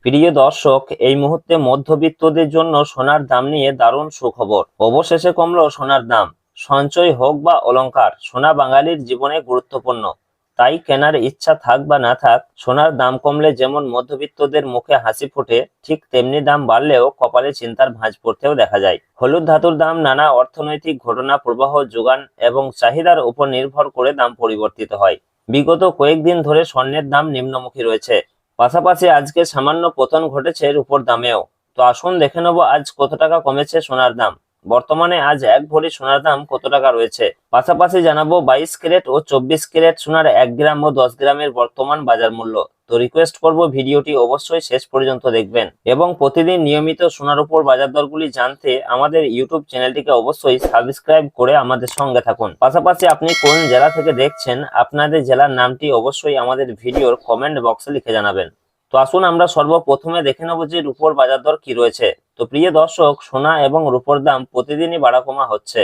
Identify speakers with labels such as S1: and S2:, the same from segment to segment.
S1: প্রিয় দর্শক, এই মুহূর্তে মধ্যবিত্তদের জন্য সোনার দাম নিয়ে দারুণ সুখবর। অবশেষে কমলো সোনার দাম। সঞ্চয় হোক বা অলংকার, সোনা বাঙালির জীবনে গুরুত্বপূর্ণ। তাই কেনার ইচ্ছা থাক বা না থাক, সোনার দাম কমলে যেমন মধ্যবিত্তদের মুখে হাসি ফোটে, ঠিক তেমনি দাম বাড়লেও কপালে চিন্তার ভাঁজ পড়তেও দেখা যায়। হলুদ ধাতুর দাম নানা অর্থনৈতিক ঘটনা, প্রবাহ, যোগান এবং চাহিদার উপর নির্ভর করে দাম পরিবর্তিত হয়। বিগত কয়েকদিন ধরে স্বর্ণের দাম নিম্নমুখী রয়েছে। পাশাপাশি আজকে সামান্য পতন ঘটেছে রূপোর দামেও। তো আসুন দেখে নেবো আজ কত টাকা কমেছে সোনার দাম। বর্তমানে আজ এক ভরি সোনার দাম কত টাকা রয়েছে। পাশাপাশি জানাবো 22 ক্যারেট ও 24 ক্যারেট সোনার 1 গ্রাম ও 10 গ্রামের বর্তমান বাজার মূল্য। তো রিকোয়েস্ট করব ভিডিওটি অবশ্যই শেষ পর্যন্ত দেখবেন এবং প্রতিদিন নিয়মিত সোনার উপর বাজার দরগুলি জানতে আমাদের ইউটিউব চ্যানেলটিকে অবশ্যই সাবস্ক্রাইব করে আমাদের সঙ্গে থাকুন। পাশাপাশি আপনি কোন জেলা থেকে দেখছেন, আপনাদের জেলার নামটি অবশ্যই আমাদের ভিডিওর কমেন্ট বক্সে লিখে জানাবেন। তো আসুন আমরা সর্বপ্রথমে দেখে নেব যে রূপোর বাজার দর কি রয়েছে। তো প্রিয় দর্শক, সোনা এবং রূপোর দাম প্রতিদিনই বাড়া কমা হচ্ছে।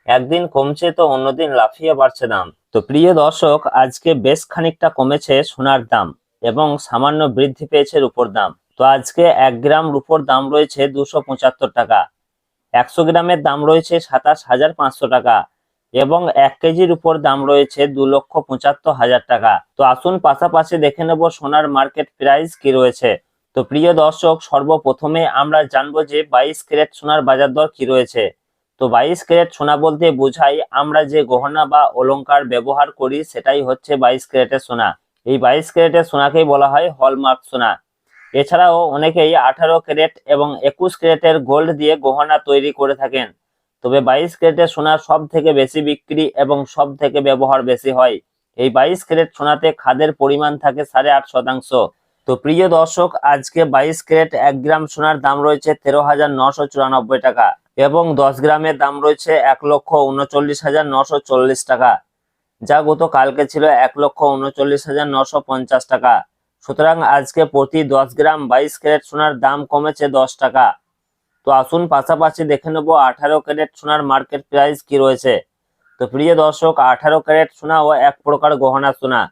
S1: একদিন কমছে তো অন্যদিন লাফিয়ে বাড়ছে দাম। তো প্রিয় দর্শক, আজকে বেশ খানিকটা কমেছে সোনার দাম এবং সামান্য বৃদ্ধি পেয়েছে রূপোর দাম। তো আজকে 1 গ্রাম রূপোর দাম রয়েছে 275 টাকা, 100 গ্রামের দাম রয়েছে 27,500 টাকা এবং 1 কেজির উপর দাম রয়েছে 2,75,000 টাকা। তো আসুন পাশাপাশি দেখে নেব সোনার মার্কেট প্রাইস কি রয়েছে। তো প্রিয় দর্শক, সর্বপ্রথমে আমরা জানবো যে 22 ক্যারেট সোনার বাজার দর কি রয়েছে। তো 22 ক্যারেট সোনা বলতে বোঝাই আমরা যে গহনা বা অলংকার ব্যবহার করি সেটাই হচ্ছে 22 ক্যারেটের সোনা। এই 22 ক্যারেটের সোনাকেই বলা হয় হলমার্ক সোনা। এছাড়াও অনেকেই 18 ক্যারেট এবং 21 ক্যারেটের গোল্ড দিয়ে গহনা তৈরি করে থাকেন। তবে 22 ক্যারেটের সোনা সব থেকে বেশি বিক্রি এবং সব থেকে ব্যবহার বেশি হয়। এই 22 ক্যারেট সোনাতে খাদের পরিমাণ থাকে 8.5%। তো প্রিয় দর্শক, আজকে 22 ক্যারেট 1 গ্রাম সোনার দাম রয়েছে 13,994 টাকা এবং 10 গ্রামের দাম রয়েছে 1,39,940 টাকা, যা গতকালকে ছিল 1,39,950 টাকা। সুতরাং আজকে প্রতি 10 গ্রাম 22 ক্যারেট সোনার দাম কমেছে 10 টাকা। তো আসুন পাশাপাশি দেখে নেব 18 ক্যারেট সোনার মার্কেট প্রাইস কি রয়েছে। তো প্রিয় দর্শক, 18 ক্যারেট সোনাও এক প্রকার গহনা সোনা।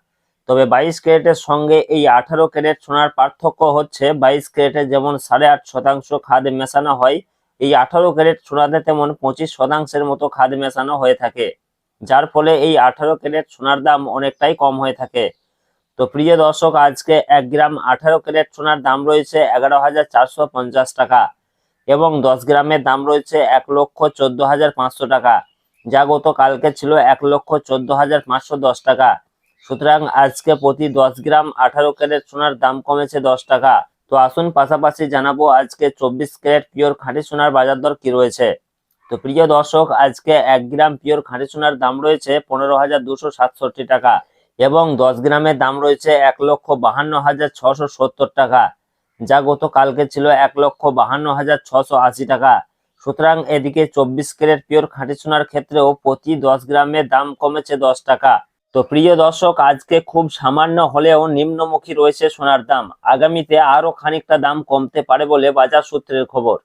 S1: তবে 22 ক্যারেটের সঙ্গে এই 18 ক্যারেট সোনার পার্থক্য হচ্ছে 22 ক্যারেটে যেমন 8.5% খাদ মেশানো হয়, এই 18 ক্যারেট সোনাতে তেমন 25% মতো খাদ মেশানো হয়ে থাকে, যার ফলে এই 18 ক্যারেট সোনার দাম অনেকটাই কম হয়ে থাকে। তো প্রিয় দর্শক, আজকে 1 গ্রাম 18 ক্যারেট সোনার দাম রয়েছে 11,450 টাকা এবং 10 গ্রামের দাম রয়েছে 1,14,500 টাকা, যা গতকালকে ছিল 1,14,510 টাকা। সুতরাং আজকে প্রতি 10 গ্রাম 18 ক্যারেট সোনার দাম কমেছে 10 টাকা। তো আসুন পাশাপাশি জানাবো আজকে 24 ক্যারেট পিওর খাঁটি সোনার বাজার দর কি রয়েছে। তো প্রিয় দর্শক, আজকে 1 গ্রাম পিওর খাঁটি সোনার দাম রয়েছে 15,267 টাকা এবং 10 গ্রামের দাম রয়েছে 1,52,670 টাকা, যা গতকালকে ছিল 1,52,680 টাকা। সুতরাং এদিকে 24 ক্যারেট পিওর খাঁটি সোনার ক্ষেত্রেও প্রতি 10 গ্রামের দাম কমেছে 10 টাকা। তো প্রিয় দর্শক, আজকে খুব সামান্য হলেও নিম্নমুখী রয়েছে সোনার দাম। আগামীতে আরো খানিকটা দাম কমতে পারে বলে বাজার সূত্রের খবর।